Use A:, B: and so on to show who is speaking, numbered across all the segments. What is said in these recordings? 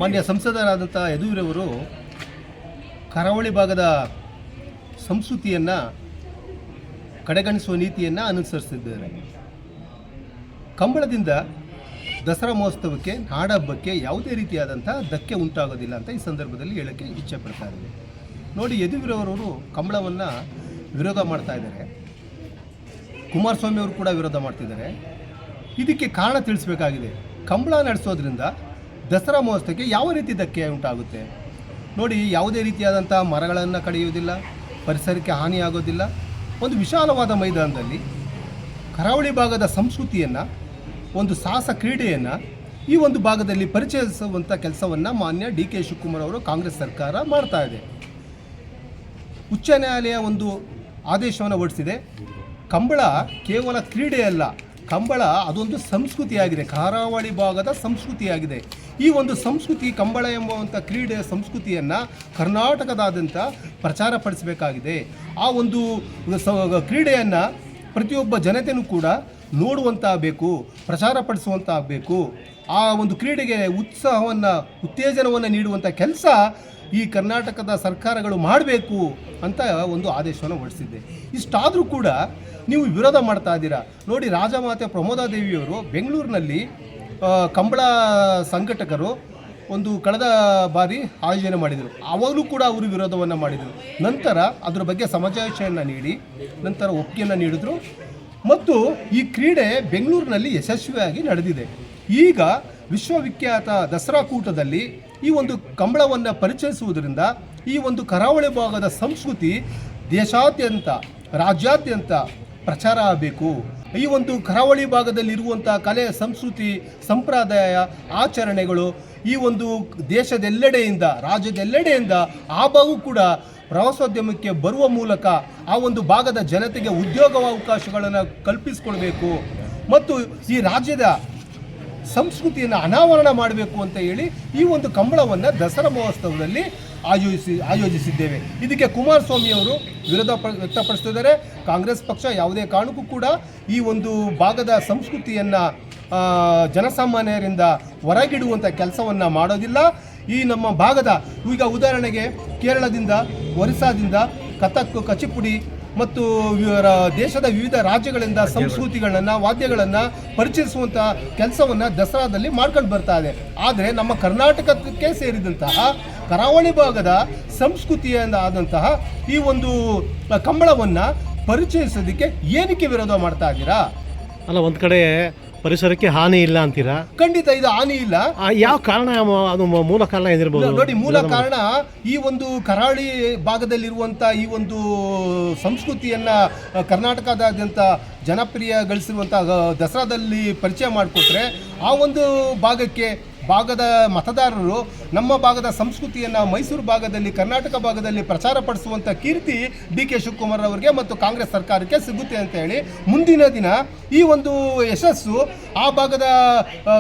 A: ಮಾನ್ಯ ಸಂಸದರಾದಂಥ ಯದುವೀರವರು ಕರಾವಳಿ ಭಾಗದ ಸಂಸ್ಕೃತಿಯನ್ನು ಕಡೆಗಣಿಸುವ ನೀತಿಯನ್ನು ಅನುಸರಿಸಿದ್ದಾರೆ. ಕಂಬಳದಿಂದ ದಸರಾ ಮಹೋತ್ಸವಕ್ಕೆ, ನಾಡಹಬ್ಬಕ್ಕೆ ಯಾವುದೇ ರೀತಿಯಾದಂಥ ಧಕ್ಕೆ ಉಂಟಾಗೋದಿಲ್ಲ ಅಂತ ಈ ಸಂದರ್ಭದಲ್ಲಿ ಹೇಳೋಕ್ಕೆ ಇಚ್ಛೆ ಪಡ್ತಾ ಇದ್ದೀವಿ. ನೋಡಿ, ಯದುವೀರವರು ಕಂಬಳವನ್ನು ವಿರೋಧ ಮಾಡ್ತಾ ಇದ್ದಾರೆ, ಕುಮಾರಸ್ವಾಮಿ ಅವರು ಕೂಡ ವಿರೋಧ ಮಾಡ್ತಿದ್ದಾರೆ. ಇದಕ್ಕೆ ಕಾರಣ ತಿಳಿಸಬೇಕಾಗಿದೆ. ಕಂಬಳ ನಡೆಸೋದ್ರಿಂದ ದಸರಾ ಮಹೋತ್ಸವಕ್ಕೆ ಯಾವ ರೀತಿ ಧಕ್ಕೆ ಉಂಟಾಗುತ್ತೆ? ನೋಡಿ, ಯಾವುದೇ ರೀತಿಯಾದಂಥ ಮರಗಳನ್ನು ಕಡಿಯುವುದಿಲ್ಲ, ಪರಿಸರಕ್ಕೆ ಹಾನಿಯಾಗೋದಿಲ್ಲ. ಒಂದು ವಿಶಾಲವಾದ ಮೈದಾನದಲ್ಲಿ ಕರಾವಳಿ ಭಾಗದ ಸಂಸ್ಕೃತಿಯನ್ನು, ಒಂದು ಸಾಹಸ ಕ್ರೀಡೆಯನ್ನು ಈ ಒಂದು ಭಾಗದಲ್ಲಿ ಪರಿಚಯಿಸುವಂಥ ಕೆಲಸವನ್ನು ಮಾನ್ಯ DK ಶಿವಕುಮಾರ್ ಅವರು ಕಾಂಗ್ರೆಸ್ ಸರ್ಕಾರ ಮಾಡ್ತಾ ಇದೆ. ಉಚ್ಚ ನ್ಯಾಯಾಲಯ ಒಂದು ಆದೇಶವನ್ನು ಹೊರಡಿಸಿದೆ. ಕಂಬಳ ಕೇವಲ ಕ್ರೀಡೆಯಲ್ಲ, ಕಂಬಳ ಅದೊಂದು ಸಂಸ್ಕೃತಿಯಾಗಿದೆ, ಕರಾವಳಿ ಭಾಗದ ಸಂಸ್ಕೃತಿಯಾಗಿದೆ. ಈ ಒಂದು ಸಂಸ್ಕೃತಿ, ಕಂಬಳ ಎಂಬುವಂಥ ಕ್ರೀಡೆಯ ಸಂಸ್ಕೃತಿಯನ್ನು ಕರ್ನಾಟಕದಾದ್ಯಂತ ಪ್ರಚಾರಪಡಿಸಬೇಕಾಗಿದೆ. ಆ ಒಂದು ಕ್ರೀಡೆಯನ್ನು ಪ್ರತಿಯೊಬ್ಬ ಜನತೆಯೂ ಕೂಡ ನೋಡುವಂತಾಗಬೇಕು, ಪ್ರಚಾರಪಡಿಸುವಂತಾಗಬೇಕು. ಆ ಒಂದು ಕ್ರೀಡೆಗೆ ಉತ್ಸಾಹವನ್ನು, ಉತ್ತೇಜನವನ್ನು ನೀಡುವಂಥ ಕೆಲಸ ಈ ಕರ್ನಾಟಕದ ಸರ್ಕಾರಗಳು ಮಾಡಬೇಕು ಅಂತ ಒಂದು ಆದೇಶವನ್ನು ಹೊರಡಿಸಿದ್ದೆ. ಇಷ್ಟಾದರೂ ಕೂಡ ನೀವು ವಿರೋಧ ಮಾಡ್ತಾ ಇದ್ದೀರಾ. ನೋಡಿ, ರಾಜಮಾತೆ ಪ್ರಮೋದಾದೇವಿಯವರು ಬೆಂಗಳೂರಿನಲ್ಲಿ ಕಂಬಳ ಸಂಘಟಕರು ಒಂದು ಕಳೆದ ಬಾರಿ ಆಯೋಜನೆ ಮಾಡಿದರು. ಆವಾಗಲೂ ಕೂಡ ಅವರು ವಿರೋಧವನ್ನು ಮಾಡಿದರು. ನಂತರ ಅದರ ಬಗ್ಗೆ ಸಮಜಾಯಿಷೆಯನ್ನು ನೀಡಿ ನಂತರ ಒಪ್ಪಿಗೆಯನ್ನು ನೀಡಿದರು ಮತ್ತು ಈ ಕ್ರೀಡೆ ಬೆಂಗಳೂರಿನಲ್ಲಿ ಯಶಸ್ವಿಯಾಗಿ ನಡೆದಿದೆ. ಈಗ ವಿಶ್ವವಿಖ್ಯಾತ ದಸರಾ ಕೂಟದಲ್ಲಿ ಈ ಒಂದು ಕಂಬಳವನ್ನು ಪರಿಚಯಿಸುವುದರಿಂದ ಈ ಒಂದು ಕರಾವಳಿ ಭಾಗದ ಸಂಸ್ಕೃತಿ ದೇಶಾದ್ಯಂತ, ರಾಜ್ಯಾದ್ಯಂತ ಪ್ರಚಾರ ಆಗಬೇಕು. ಈ ಒಂದು ಕರಾವಳಿ ಭಾಗದಲ್ಲಿರುವಂಥ ಕಲೆ, ಸಂಸ್ಕೃತಿ, ಸಂಪ್ರದಾಯ, ಆಚರಣೆಗಳು ಈ ಒಂದು ದೇಶದೆಲ್ಲೆಡೆಯಿಂದ, ರಾಜ್ಯದೆಲ್ಲೆಡೆಯಿಂದ ಆ ಭಾಗವೂ ಕೂಡ ಪ್ರವಾಸೋದ್ಯಮಕ್ಕೆ ಬರುವ ಮೂಲಕ ಆ ಒಂದು ಭಾಗದ ಜನತೆಗೆ ಉದ್ಯೋಗಾವಕಾಶಗಳನ್ನು ಕಲ್ಪಿಸಿಕೊಳ್ಬೇಕು ಮತ್ತು ಈ ರಾಜ್ಯದ ಸಂಸ್ಕೃತಿಯನ್ನು ಅನಾವರಣ ಮಾಡಬೇಕು ಅಂತ ಹೇಳಿ ಈ ಒಂದು ಕಂಬಳವನ್ನು ದಸರಾ ಮಹೋತ್ಸವದಲ್ಲಿ ಆಯೋಜಿಸಿದ್ದೇವೆ. ಇದಕ್ಕೆ ಕುಮಾರಸ್ವಾಮಿ ಅವರು ವಿರೋಧ ವ್ಯಕ್ತಪಡಿಸ್ತಿದ್ದಾರೆ. ಕಾಂಗ್ರೆಸ್ ಪಕ್ಷ ಯಾವುದೇ ಕಾರಣಕ್ಕೂ ಕೂಡ ಈ ಒಂದು ಭಾಗದ ಸಂಸ್ಕೃತಿಯನ್ನು ಜನಸಾಮಾನ್ಯರಿಂದ ಹೊರಗಿಡುವಂಥ ಕೆಲಸವನ್ನು ಮಾಡೋದಿಲ್ಲ. ಈ ನಮ್ಮ ಭಾಗದ, ಈಗ ಉದಾಹರಣೆಗೆ ಕೇರಳದಿಂದ, ಒರಿಸ್ಸಾದಿಂದ ಕಥಕ್, ಕಚಿಪುಡಿ ಮತ್ತು ದೇಶದ ವಿವಿಧ ರಾಜ್ಯಗಳಿಂದ ಸಂಸ್ಕೃತಿಗಳನ್ನು, ವಾದ್ಯಗಳನ್ನು ಪರಿಚಯಿಸುವಂಥ ಕೆಲಸವನ್ನು ದಸರಾದಲ್ಲಿ ಮಾಡ್ಕೊಂಡು ಬರ್ತಾ ಇದೆ. ಆದರೆ ನಮ್ಮ ಕರ್ನಾಟಕಕ್ಕೆ ಸೇರಿದಂತಹ ಕರಾವಳಿ ಭಾಗದ ಸಂಸ್ಕೃತಿಯಿಂದ ಆದಂತಹ ಈ ಒಂದು ಕಂಬಳವನ್ನು ಪರಿಚಯಿಸೋದಕ್ಕೆ ಏನಕ್ಕೆ ವಿರೋಧ ಮಾಡ್ತಾ ಇದ್ದೀರಾ?
B: ಅಲ್ಲ, ಒಂದು ಕಡೆ ಪರಿಸರಕ್ಕೆ ಹಾನಿ ಇಲ್ಲ ಅಂತೀರಾ?
A: ಖಂಡಿತ ಇದು ಹಾನಿ ಇಲ್ಲ.
B: ಯಾವ ಕಾರಣ, ಅದು ಮೂಲ ಕಾರಣ ಏನಿರ್ಬೋದು?
A: ನೋಡಿ, ಮೂಲ ಕಾರಣ ಈ ಒಂದು ಕರಾವಳಿ ಭಾಗದಲ್ಲಿರುವಂಥ ಈ ಒಂದು ಸಂಸ್ಕೃತಿಯನ್ನು ಕರ್ನಾಟಕದಾದ್ಯಂತ ಜನಪ್ರಿಯಗೊಳಿಸಿರುವಂಥ ದಸರಾದಲ್ಲಿ ಪರಿಚಯ ಮಾಡಿಕೊಟ್ರೆ ಆ ಒಂದು ಭಾಗದ ಮತದಾರರು ನಮ್ಮ ಭಾಗದ ಸಂಸ್ಕೃತಿಯನ್ನು ಮೈಸೂರು ಭಾಗದಲ್ಲಿ, ಕರ್ನಾಟಕ ಭಾಗದಲ್ಲಿ ಪ್ರಚಾರಪಡಿಸುವಂಥ ಕೀರ್ತಿ DK ಶಿವಕುಮಾರ್ ಅವರಿಗೆ ಮತ್ತು ಕಾಂಗ್ರೆಸ್ ಸರ್ಕಾರಕ್ಕೆ ಸಿಗುತ್ತೆ ಅಂತ ಹೇಳಿ ಮುಂದಿನ ದಿನ ಈ ಒಂದು ಯಶಸ್ಸು ಆ ಭಾಗದ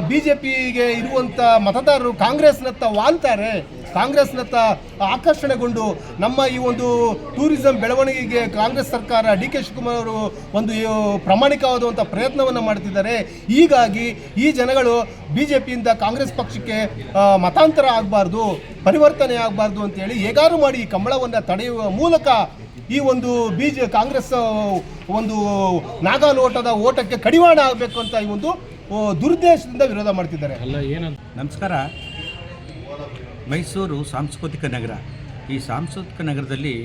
A: BJPಗೆ ಇರುವಂಥ ಮತದಾರರು ಕಾಂಗ್ರೆಸ್ನತ್ತ ವಾಲ್ತಾರೆ, ಕಾಂಗ್ರೆಸ್ನತ್ತ ಆಕರ್ಷಣೆಗೊಂಡು ನಮ್ಮ ಈ ಒಂದು ಟೂರಿಸಂ ಬೆಳವಣಿಗೆಗೆ ಕಾಂಗ್ರೆಸ್ ಸರ್ಕಾರ, DK ಶಿವಕುಮಾರ್ ಅವರು ಒಂದು ಪ್ರಾಮಾಣಿಕವಾದಂಥ ಪ್ರಯತ್ನವನ್ನು ಮಾಡ್ತಿದ್ದಾರೆ. ಹೀಗಾಗಿ ಈ ಜನಗಳು BJPಯಿಂದ ಕಾಂಗ್ರೆಸ್ ಪಕ್ಷಕ್ಕೆ ಮತಾಂತರ ಆಗಬಾರ್ದು, ಪರಿವರ್ತನೆ ಆಗಬಾರ್ದು ಅಂತೇಳಿ ಹೇಗಾರು ಮಾಡಿ ಈ ಕಂಬಳವನ್ನು ತಡೆಯುವ ಮೂಲಕ ಈ ಒಂದು ಕಾಂಗ್ರೆಸ್ ಒಂದು ನಾಗಾಲೋಟದ ಓಟಕ್ಕೆ ಕಡಿವಾಣ ಆಗಬೇಕು ಅಂತ ಈ ಒಂದು ದುರುದ್ದೇಶದಿಂದ ವಿರೋಧ ಮಾಡ್ತಿದ್ದಾರೆ.
C: ನಮಸ್ಕಾರ. ಮೈಸೂರು ಸಾಂಸ್ಕೃತಿಕ ನಗರ. ಈ ಸಾಂಸ್ಕೃತಿಕ ನಗರದಲ್ಲಿ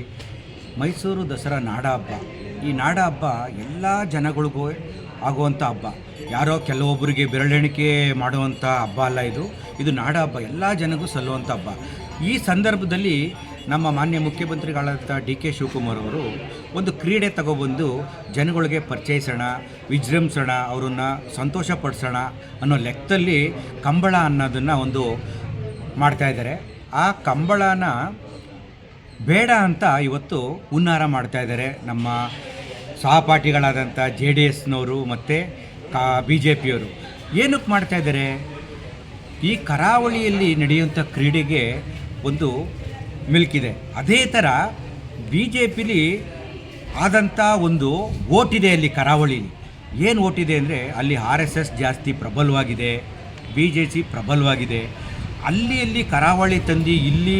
C: ಮೈಸೂರು ದಸರಾ ನಾಡ ಹಬ್ಬ. ಈ ನಾಡ ಹಬ್ಬ ಎಲ್ಲ ಜನಗಳಿಗೂ ಆಗುವಂಥ ಹಬ್ಬ. ಯಾರೋ ಕೆಲವೊಬ್ಬರಿಗೆ ಬೆರಳೆಣಿಕೆ ಮಾಡುವಂಥ ಹಬ್ಬ ಅಲ್ಲ ಇದು ನಾಡ ಹಬ್ಬ, ಎಲ್ಲ ಜನಗೂ ಸಲ್ಲುವಂಥ ಹಬ್ಬ. ಈ ಸಂದರ್ಭದಲ್ಲಿ ನಮ್ಮ ಮಾನ್ಯ ಮುಖ್ಯಮಂತ್ರಿಗಳಾದ DK ಶಿವಕುಮಾರ್ ಅವರು ಒಂದು ಕ್ರೀಡೆ ತಗೊಬಂದು ಜನಗಳಿಗೆ ಪರಿಚಯಿಸೋಣ, ವಿಜೃಂಭಿಸೋಣ, ಅವರನ್ನು ಸಂತೋಷಪಡಿಸೋಣ ಅನ್ನೋ ಲೆಕ್ಕದಲ್ಲಿ ಕಂಬಳ ಅನ್ನೋದನ್ನು ಒಂದು ಮಾಡ್ತಾಯಿದ್ದಾರೆ. ಆ ಕಂಬಳನ ಬೇಡ ಅಂತ ಇವತ್ತು ಹುನ್ನಾರ ಮಾಡ್ತಾಯಿದ್ದಾರೆ ನಮ್ಮ ಸಹಪಾಠಿಗಳಾದಂಥ JDSನವರು ಮತ್ತು BJPಯವರು. ಏನಕ್ಕೆ ಮಾಡ್ತಾಯಿದ್ದಾರೆ? ಈ ಕರಾವಳಿಯಲ್ಲಿ ನಡೆಯುವಂಥ ಕ್ರೀಡೆಗೆ ಒಂದು ಮಿಲ್ಕಿದೆ. ಅದೇ ಥರ BJPಲಿ ಆದಂಥ ಒಂದು ಓಟಿದೆ ಅಲ್ಲಿ ಕರಾವಳಿಲಿ. ಏನು ಓಟಿದೆ ಅಂದರೆ ಅಲ್ಲಿ RSS ಜಾಸ್ತಿ ಪ್ರಬಲವಾಗಿದೆ, BJP ಪ್ರಬಲವಾಗಿದೆ. ಅಲ್ಲಿ ಕರಾವಳಿ ತಂದು ಇಲ್ಲಿ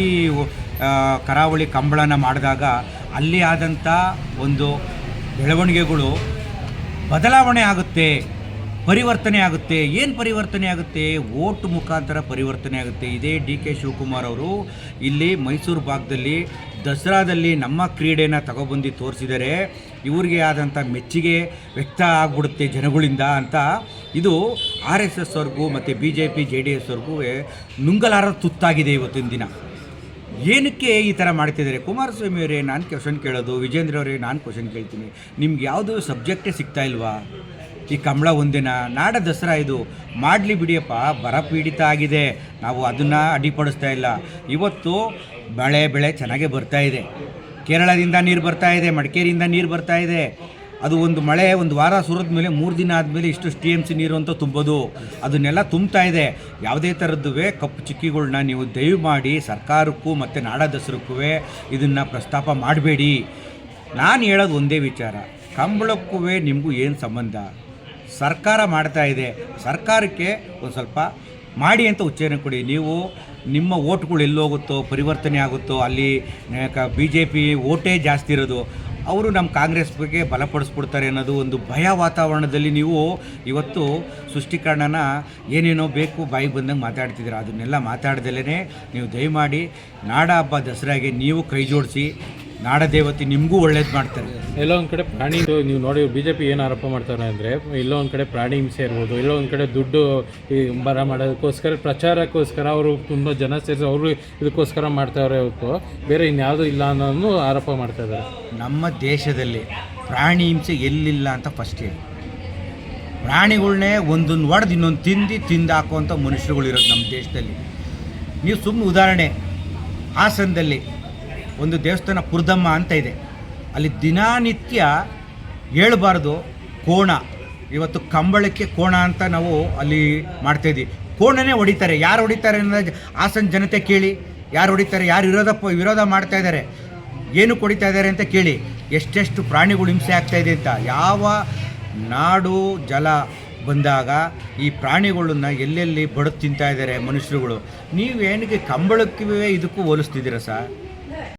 C: ಕರಾವಳಿ ಕಂಬಳನ ಮಾಡಿದಾಗ ಅಲ್ಲಿ ಆದಂಥ ಒಂದು ಬೆಳವಣಿಗೆಗಳು ಬದಲಾವಣೆ ಆಗುತ್ತೆ, ಪರಿವರ್ತನೆ ಆಗುತ್ತೆ. ಏನು ಪರಿವರ್ತನೆ ಆಗುತ್ತೆ? ಓಟ್ ಮುಖಾಂತರ ಪರಿವರ್ತನೆ ಆಗುತ್ತೆ. ಇದೇ ಡಿ.ಕೆ. ಶಿವಕುಮಾರ್ ಅವರು ಇಲ್ಲಿ ಮೈಸೂರು ಭಾಗದಲ್ಲಿ ದಸರಾದಲ್ಲಿ ನಮ್ಮ ಕ್ರೀಡೆನ ತಗೊಬಂದು ತೋರಿಸಿದರೆ ಇವ್ರಿಗೆ ಆದಂಥ ಮೆಚ್ಚುಗೆ ವ್ಯಕ್ತ ಆಗ್ಬಿಡುತ್ತೆ ಜನಗಳಿಂದ ಅಂತ. ಇದು RSS ಅವ್ರಿಗೂ ಮತ್ತು BJP JDS ಅವ್ರಿಗೂ ನುಂಗಲಾರದ ತುತ್ತಾಗಿದೆ ಇವತ್ತಿನ ದಿನ. ಏನಕ್ಕೆ ಈ ಥರ ಮಾಡ್ತಿದ್ದಾರೆ? ಕುಮಾರಸ್ವಾಮಿ ಅವರೇ ನಾನು ಕ್ವಶನ್ ಕೇಳೋದು, ವಿಜೇಂದ್ರ ಅವರೇ ನಾನು ಕ್ವಶನ್ ಕೇಳ್ತೀನಿ, ನಿಮ್ಗೆ ಯಾವುದು ಸಬ್ಜೆಕ್ಟೇ ಸಿಗ್ತಾ ಇಲ್ವಾ? ಈ ಕಂಬಳ ಒಂದಿನ ನಾಡ ದಸರಾ ಇದು ಮಾಡಲಿ ಬಿಡಿಯಪ್ಪ, ಬರ ಪೀಡಿತ ಆಗಿದೆ, ನಾವು ಅದನ್ನು ಅಡ್ಡಿಪಡಿಸ್ತಾ ಇಲ್ಲ. ಇವತ್ತು ಬೆಳೆ ಚೆನ್ನಾಗೇ ಬರ್ತಾ ಇದೆ. ಕೇರಳದಿಂದ ನೀರು ಬರ್ತಾ ಇದೆ, ಮಡಿಕೇರಿಯಿಂದ ನೀರು ಬರ್ತಾ ಇದೆ. ಅದು ಒಂದು ಮಳೆ ಒಂದು ವಾರ ಸುರಿದ ಮೇಲೆ 3 ದಿನ ಆದಮೇಲೆ ಇಷ್ಟು TMC ನೀರು ಅಂತ ತುಂಬೋದು, ಅದನ್ನೆಲ್ಲ ತುಂಬ್ತಾ ಇದೆ. ಯಾವುದೇ ಥರದ್ದು ಕಪ್ಪು ಚಿಕ್ಕಿಗಳನ್ನ ನೀವು ದಯಮಾಡಿ ಸರ್ಕಾರಕ್ಕೂ ಮತ್ತು ನಾಡ ದಸರಕ್ಕೂ ಇದನ್ನು ಪ್ರಸ್ತಾಪ ಮಾಡಬೇಡಿ. ನಾನು ಹೇಳೋದು ಒಂದೇ ವಿಚಾರ, ಕಂಬಳಕ್ಕೂ ನಿಮಗೂ ಏನು ಸಂಬಂಧ? ಸರ್ಕಾರ ಮಾಡ್ತಾ ಇದೆ, ಸರ್ಕಾರಕ್ಕೆ ಒಂದು ಸ್ವಲ್ಪ ಮಾಡಿ ಅಂತ ಉಚ್ಚರಣೆ ಕೊಡಿ. ನೀವು ನಿಮ್ಮ ಓಟ್ಗಳು ಎಲ್ಲೋಗುತ್ತೋ ಪರಿವರ್ತನೆ ಆಗುತ್ತೋ ಅಲ್ಲಿ BJP ಓಟೇ ಜಾಸ್ತಿ ಇರೋದು, ಅವರು ನಮ್ಮ ಕಾಂಗ್ರೆಸ್ ಬಗ್ಗೆ ಬಲಪಡಿಸ್ಬಿಡ್ತಾರೆ ಅನ್ನೋದು ಒಂದು ಭಯ ವಾತಾವರಣದಲ್ಲಿ ನೀವು ಇವತ್ತು ಸೃಷ್ಟಿಕರಣನ ಏನೇನೋ ಬೇಕು ಬಾಯಿಗೆ ಬಂದಂಗೆ ಮಾತಾಡ್ತಿದ್ದೀರ. ಅದನ್ನೆಲ್ಲ ಮಾತಾಡ್ದಲೇ ನೀವು ದಯಮಾಡಿ ನಾಡ ಹಬ್ಬ ದಸರಾಗೆ ನೀವು ಕೈ ಜೋಡಿಸಿ, ನಾಡದೇವತೆ ನಿಮಗೂ ಒಳ್ಳೇದು ಮಾಡ್ತಾರೆ.
D: ಎಲ್ಲೋ ಒಂದು ಕಡೆ ಪ್ರಾಣಿ ನೀವು ನೋಡಿ BJP ಏನು ಆರೋಪ ಮಾಡ್ತಾರೆ ಅಂದರೆ, ಎಲ್ಲೋ ಒಂದು ಕಡೆ ಪ್ರಾಣಿ ಹಿಂಸೆ ಇರ್ಬೋದು, ಎಲ್ಲೋ ಒಂದು ಕಡೆ ದುಡ್ಡು ಈ ಬರ ಮಾಡೋದಕ್ಕೋಸ್ಕರ ಪ್ರಚಾರಕ್ಕೋಸ್ಕರ ಅವರು ತುಂಬ ಜನ ಸೇರಿಸಿ ಅವರು ಇದಕ್ಕೋಸ್ಕರ ಮಾಡ್ತಾವ್ರೆ ಹೊತ್ತು ಬೇರೆ ಇನ್ಯಾವುದೂ ಇಲ್ಲ ಅನ್ನೋದನ್ನು ಆರೋಪ ಮಾಡ್ತಾ ಇದ್ದಾರೆ.
C: ನಮ್ಮ ದೇಶದಲ್ಲಿ ಪ್ರಾಣಿ ಹಿಂಸೆ ಎಲ್ಲಿಲ್ಲ ಅಂತ ಫಸ್ಟ್ ಹೇಳಿ. ಪ್ರಾಣಿಗಳನ್ನೇ ಒಂದೊಂದು ಹೊಡೆದು ಇನ್ನೊಂದು ತಿಂದು ಹಾಕುವಂಥ ಮನುಷ್ಯರುಗಳಿರೋದು ನಮ್ಮ ದೇಶದಲ್ಲಿ. ನೀವು ಸುಮ್ಮನೆ ಉದಾಹರಣೆ, ಹಾಸನದಲ್ಲಿ ಒಂದು ದೇವಸ್ಥಾನ ಪುರದಮ್ಮ ಅಂತ ಇದೆ, ಅಲ್ಲಿ ದಿನನಿತ್ಯ ಹೇಳ್ಬಾರ್ದು ಕೋಣ. ಇವತ್ತು ಕಂಬಳಕ್ಕೆ ಕೋಣ ಅಂತ ನಾವು ಅಲ್ಲಿ ಮಾಡ್ತಾಯಿದ್ವಿ. ಕೋಣನೇ ಹೊಡಿತಾರೆ. ಯಾರು ಹೊಡಿತಾರೆ ಅನ್ನೋದು ಹಾಸನ ಜನತೆ ಕೇಳಿ. ಯಾರು ಹೊಡಿತಾರೆ, ಯಾರು ವಿರೋಧ ಮಾಡ್ತಾ ಇದ್ದಾರೆ, ಏನು ಹೊಡಿತಾ ಇದ್ದಾರೆ ಅಂತ ಕೇಳಿ. ಎಷ್ಟೆಷ್ಟು ಪ್ರಾಣಿಗಳು ಹಿಂಸೆ ಆಗ್ತಾಯಿದೆ ಅಂತ. ಯಾವ ನಾಡು ಜಲ ಬಂದಾಗ ಈ ಪ್ರಾಣಿಗಳನ್ನ ಎಲ್ಲೆಲ್ಲಿ ಬಡಿದು ತಿಂತಾ ಇದ್ದಾರೆ ಮನುಷ್ಯರುಗಳು. ನೀವೇನಿಗೆ ಕಂಬಳಕ್ಕೆ ಇದಕ್ಕೂ ಹೋಲಿಸ್ತಿದ್ದೀರಾ ಸರ್?